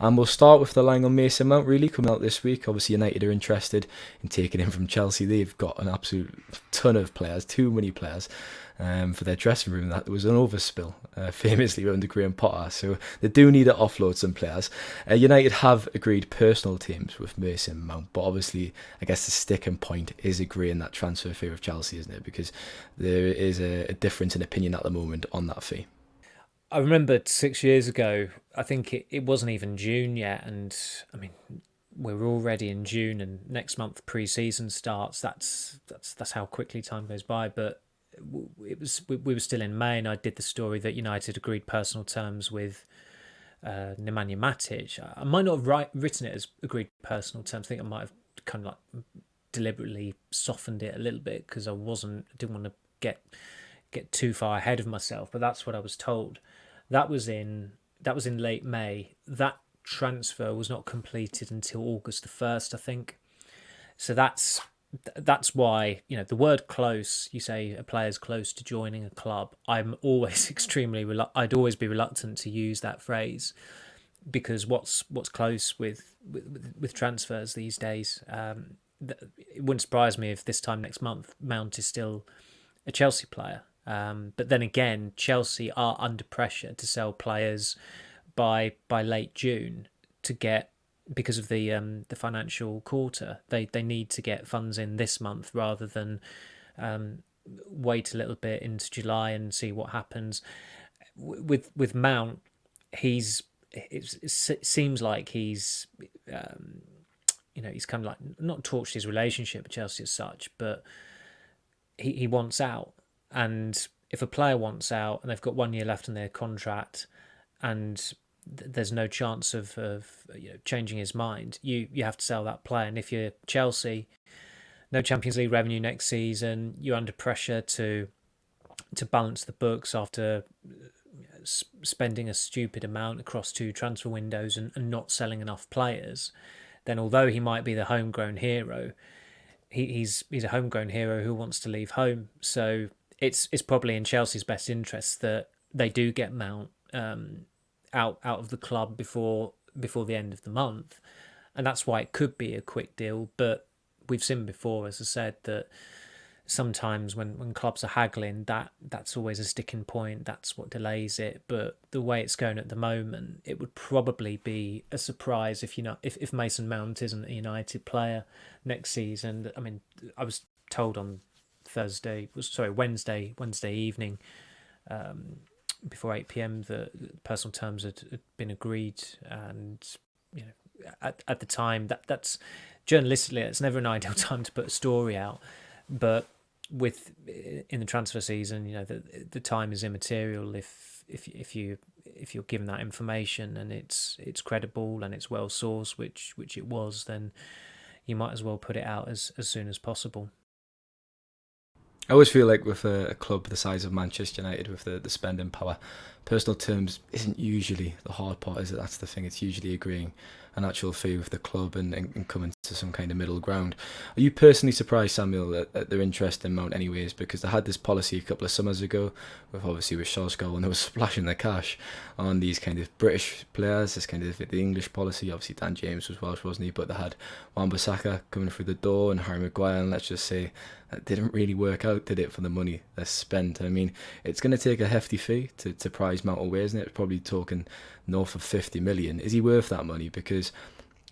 And we'll start with the line on Mason Mount, really, coming out this week. Obviously, United are interested in taking him from Chelsea. They've got an absolute ton of players, too many players. For their dressing room, that there was an overspill, famously under Graham Potter. So they do need to offload some players. United have agreed personal terms with Mason Mount, but obviously, I guess the sticking point is agreeing that transfer fee with Chelsea, isn't it? Because there is a difference in opinion at the moment on that fee. I remember 6 years ago, I think it wasn't even June yet. And I mean, we're already in June and next month pre-season starts. That's how quickly time goes by. But we were still in May, and I did the story that United agreed personal terms with Nemanja Matic. I might not have written it as agreed personal terms. I think I might have kind of like deliberately softened it a little bit because didn't want to get too far ahead of myself. But that's what I was told. That was in late May. That transfer was not completed until August the 1st, I think. So that's why, the word close, you say a player's close to joining a club. I'm always I'd always be reluctant to use that phrase, because what's close with transfers these days. It wouldn't surprise me if this time next month Mount is still a Chelsea player. But then again, Chelsea are under pressure to sell players by late June to get, because of the financial quarter. They need to get funds in this month rather than wait a little bit into July and see what happens. With Mount, it seems like he's he's kind of like not torched his relationship with Chelsea as such, but he wants out. And if a player wants out and they've got 1 year left on their contract, and there's no chance of changing his mind, you have to sell that player. And if you're Chelsea, no Champions League revenue next season, you're under pressure to balance the books after spending a stupid amount across two transfer windows and not selling enough players. Then although he might be the homegrown hero, he's a homegrown hero who wants to leave home. So it's probably in Chelsea's best interest that they do get Mount out of the club before the end of the month, and that's why it could be a quick deal. But we've seen before, as I said, that sometimes when clubs are haggling, that's always a sticking point. That's what delays it. But the way it's going at the moment, it would probably be a surprise if Mason Mount isn't a United player next season. I mean, I was told on Wednesday evening, before 8 p.m. that personal terms had been agreed, and at the time that's journalistically it's never an ideal time to put a story out, but in the transfer season, the time is immaterial if you're given that information and it's credible and it's well sourced, which it was, then you might as well put it out as soon as possible. I always feel like with a club the size of Manchester United, with the spending power, personal terms isn't usually the hard part, is it? That's the thing. It's usually agreeing an actual fee with the club and coming to some kind of middle ground. Are you personally surprised, Samuel, at their interest in Mount anyways? Because they had this policy a couple of summers ago, with Solskjaer, when they were splashing the cash on these kind of British players, this kind of the English policy. Obviously Dan James was Welsh, wasn't he? But they had Wan-Bissaka coming through the door and Harry Maguire, and let's just say that didn't really work out, did it, for the money they spent? I mean, it's going to take a hefty fee to prize Mount away, isn't it? It's probably talking north of 50 million. Is he worth that money? Because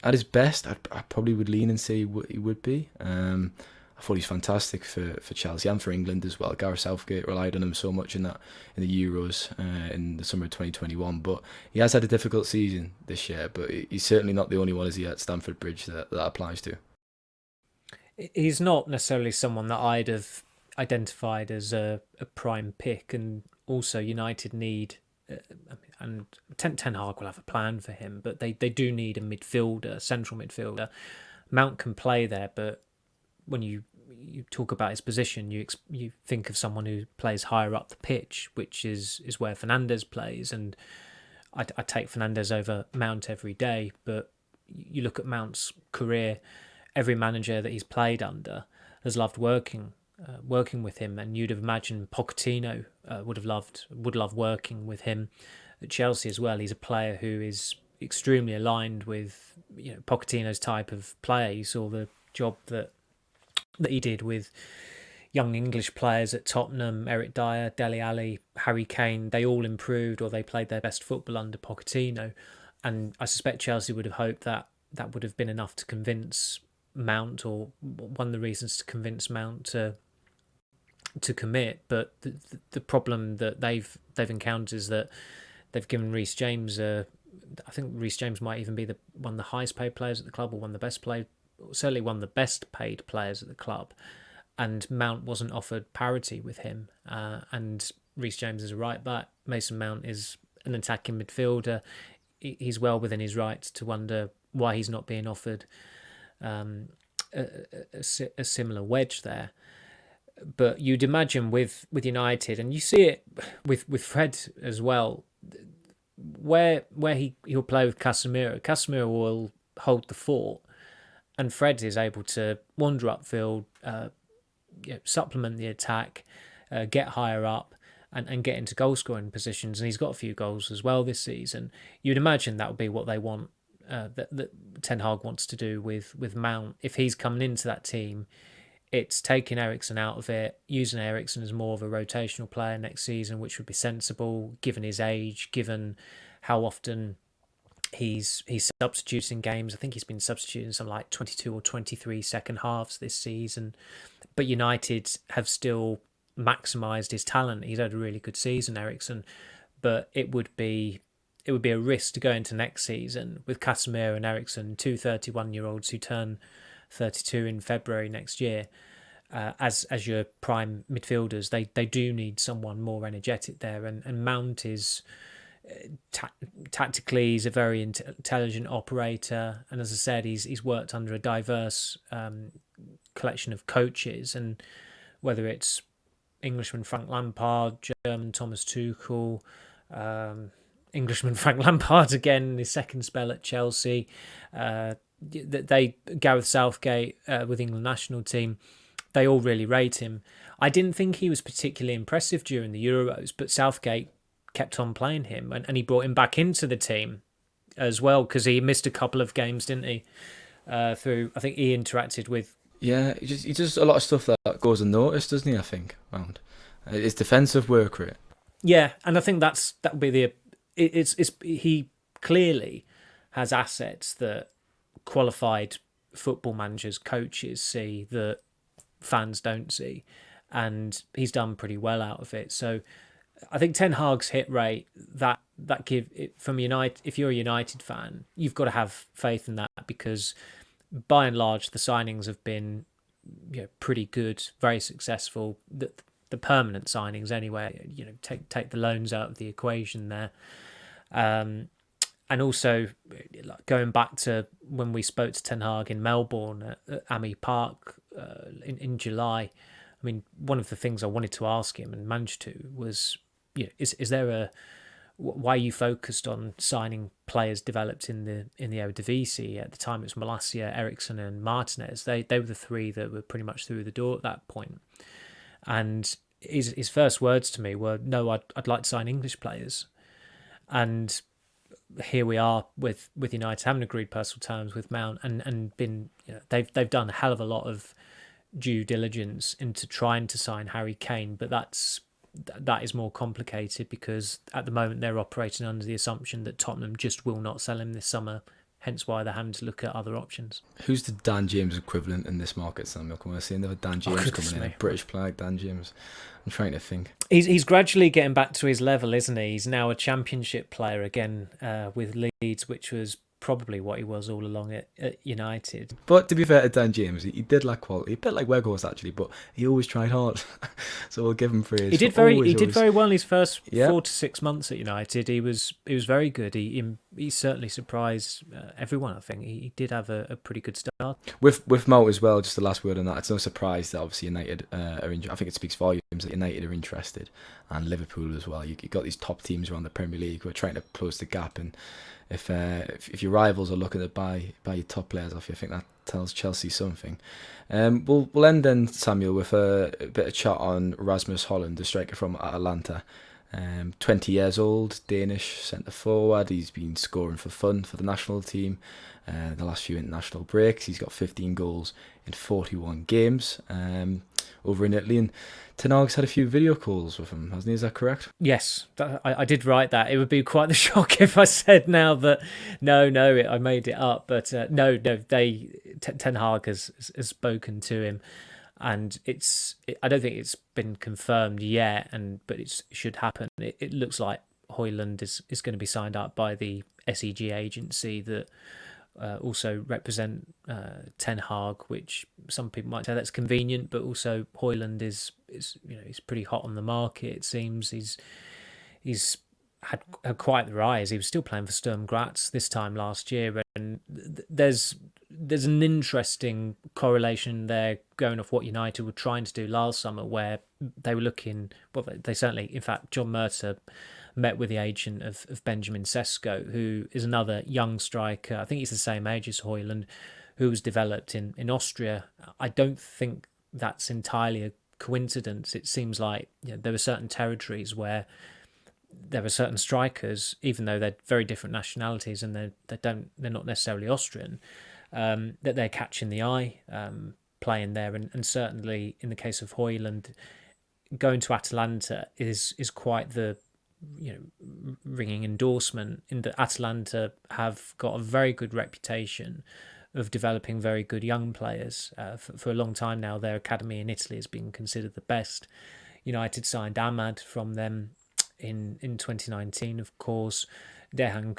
at his best, I probably would lean and say he would be. I thought he's fantastic for Chelsea and for England as well. Gareth Southgate relied on him so much in the Euros in the summer of 2021. But he has had a difficult season this year. But he's certainly not the only one, is he, at Stamford Bridge that applies to. He's not necessarily someone that I'd have identified as a prime pick, and also United need, and Ten Hag will have a plan for him, but they do need a central midfielder. Mount can play there, but when you talk about his position, you think of someone who plays higher up the pitch, which is where Fernandes plays, and I take Fernandes over Mount every day. But you look at Mount's career, every manager that he's played under has loved working with him, and you'd have imagined Pochettino would love working with him at Chelsea as well. He's a player who is extremely aligned with Pochettino's type of player. You saw the job that he did with young English players at Tottenham, Eric Dyer, Dele Alli, Harry Kane. They all improved, or they played their best football under Pochettino. And I suspect Chelsea would have hoped that that would have been enough to convince Mount, or one of the reasons to convince Mount to commit. But the problem that they've encountered is that they've given Reece James I think Reece James might even be one of the highest paid players at the club, or one of the best played, certainly one of the best paid players at the club. And Mount wasn't offered parity with him. And Reece James is a right back. Mason Mount is an attacking midfielder. He's well within his rights to wonder why he's not being offered a similar wedge there. But you'd imagine with United, and you see it with Fred as well, where he'll play with Casemiro. Casemiro will hold the fort, and Fred is able to wander upfield, supplement the attack, get higher up, and get into goal scoring positions. And he's got a few goals as well this season. You'd imagine that would be what they want, that Ten Hag wants to do with Mount. If he's coming into that team, it's taking Eriksen out of it, using Eriksen as more of a rotational player next season, which would be sensible given his age, given how often he's substituting games. I think he's been substituting some like 22 or 23 second halves this season. But United have still maximised his talent. He's had a really good season, Eriksen. But it would be a risk to go into next season with Casemiro and Eriksen, two 31-year-olds who turn 32 in February next year, as your prime midfielders. They do need someone more energetic there, and Mount is tactically, he's a very intelligent operator, and as I said, he's worked under a diverse collection of coaches, and whether it's Englishman Frank Lampard, German Thomas Tuchel, Englishman Frank Lampard again in his second spell at Chelsea, Gareth Southgate with England national team, they all really rate him. I didn't think he was particularly impressive during the Euros, but Southgate kept on playing him, and he brought him back into the team as well, because he missed a couple of games, didn't he? I think he interacted with. Yeah, he does a lot of stuff that goes unnoticed, doesn't he? I think around his defensive work rate. Yeah, and I think that would be he clearly has assets that qualified football managers, coaches see that fans don't see, and he's done pretty well out of it. So I think Ten Hag's hit rate, that give it from United. If you're a United fan, you've got to have faith in that, because by and large the signings have been pretty good, very successful. The permanent signings anyway. Take the loans out of the equation there. And also, going back to when we spoke to Ten Hag in Melbourne at Amy Park in July, I mean, one of the things I wanted to ask him and managed to was, is there why are you focused on signing players developed in the Eredivisie? At the time, it was Malacia, Eriksen, and Martinez. They were the three that were pretty much through the door at that point. And his first words to me were, "No, I'd like to sign English players." And here we are with United having agreed personal terms with Mount, and been they've done a hell of a lot of due diligence into trying to sign Harry Kane, but that is more complicated, because at the moment they're operating under the assumption that Tottenham just will not sell him this summer, hence why they're having to look at other options. Who's the Dan James equivalent in this market, Samuel? Can we see another Dan James coming in? A British player like Dan James. I'm trying to think. He's gradually getting back to his level, isn't he? He's now a championship player again with Leeds, which was probably what he was all along at United. But to be fair to Dan James, he did lack quality, a bit like Weghorst actually, but he always tried hard. So we'll give him praise. He did very well in his first 4 to 6 months at United. He was very good. He certainly surprised everyone. I think he did have a pretty good start. With Mount as well, just the last word on that. It's no surprise that obviously United are I think it speaks volumes that United are interested, and Liverpool as well. You got these top teams around the Premier League who are trying to close the gap, and if your rivals are looking to buy your top players off you, I think that tells Chelsea something. We'll end then, Samuel, with a bit of chat on Rasmus Hojlund, the striker from Atalanta. 20 years old, Danish centre forward. He's been scoring for fun for the national team. The last few international breaks, he's got 15 goals in 41 games over in Italy. And Ten Hag's had a few video calls with him, hasn't he? Is that correct? Yes, I did write that. It would be quite the shock if I said now that I made it up. But no, Ten Hag has spoken to him, and I don't think it's been confirmed yet, but it should happen. It looks like Hojlund is going to be signed up by the SEG agency that also represent Ten Hag, which some people might say that's convenient, but also Hojlund is he's pretty hot on the market. It seems he's had quite the rise. He was still playing for Sturm Graz this time last year, and there's an interesting correlation there going off what United were trying to do last summer, where they were looking. Well, they certainly, in fact, John Murta met with the agent of Benjamin Sesko, who is another young striker. I think he's the same age as Hojlund, who was developed in Austria. I don't think that's entirely a coincidence. It seems like there were certain territories where there are certain strikers, even though they're very different nationalities and they're not necessarily Austrian, that they're catching the eye playing there. And certainly in the case of Hojlund, going to Atalanta is quite the ringing endorsement, in that Atalanta have got a very good reputation of developing very good young players. For a long time now, their academy in Italy has been considered the best. United signed Ahmad from them in 2019, of course. Dejan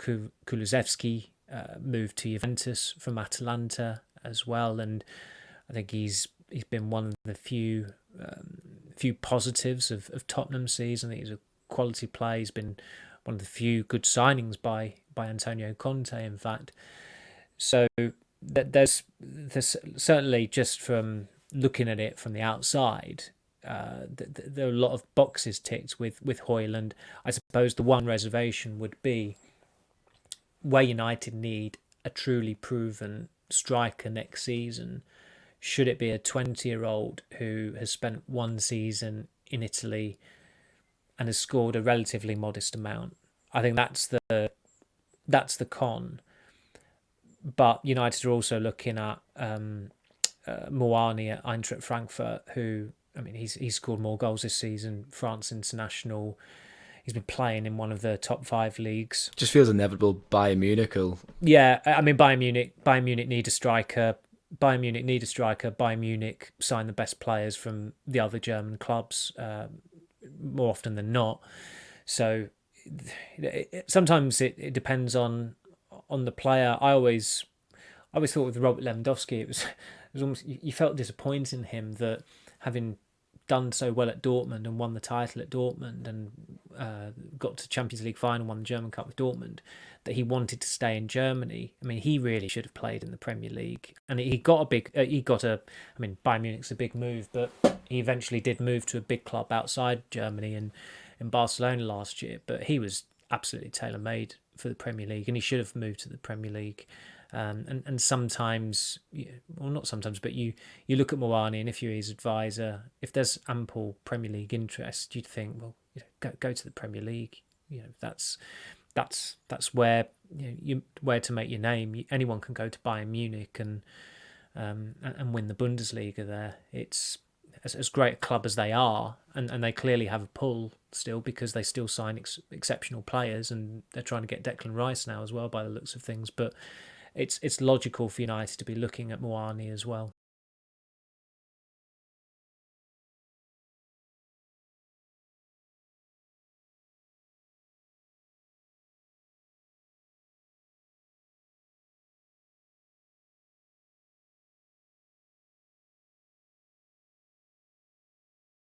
Kulusevski moved to Juventus from Atalanta as well, and I think he's been one of the few positives of Tottenham's season. I think he's a quality player. He's been one of the few good signings by Antonio Conte, in fact. So there's certainly, just from looking at it from the outside, there are a lot of boxes ticked with Hojlund. I suppose the one reservation would be where United need a truly proven striker next season. Should it be a 20-year-old who has spent one season in Italy and has scored a relatively modest amount? I think that's the con. But United are also looking at Moani at Eintracht Frankfurt, who, I mean, he's scored more goals this season, France international. He's been playing in one of the top 5 leagues. Just feels inevitable. Bayern Munich will... Yeah, I mean, Bayern Munich need a striker. Bayern Munich sign the best players from the other German clubs more often than not. So sometimes it depends on the player. I always thought with Robert Lewandowski, it was almost, you felt disappointed in him that, having done so well at Dortmund and won the title at Dortmund and got to Champions League final, won the German Cup with Dortmund, that he wanted to stay in Germany. I mean, he really should have played in the Premier League, and he got I mean, Bayern Munich's a big move, but he eventually did move to a big club outside Germany in Barcelona last year. But he was absolutely tailor-made for the Premier League, and he should have moved to the Premier League. And sometimes, well, not sometimes, but you look at Moani, and if you're his advisor, if there's ample Premier League interest, you'd think, well, go to the Premier League. That's where where to make your name. Anyone can go to Bayern Munich and win the Bundesliga there. It's as great a club as they are, and they clearly have a pull still, because they still sign exceptional players, and they're trying to get Declan Rice now as well, by the looks of things. But it's logical for United to be looking at Moani as well.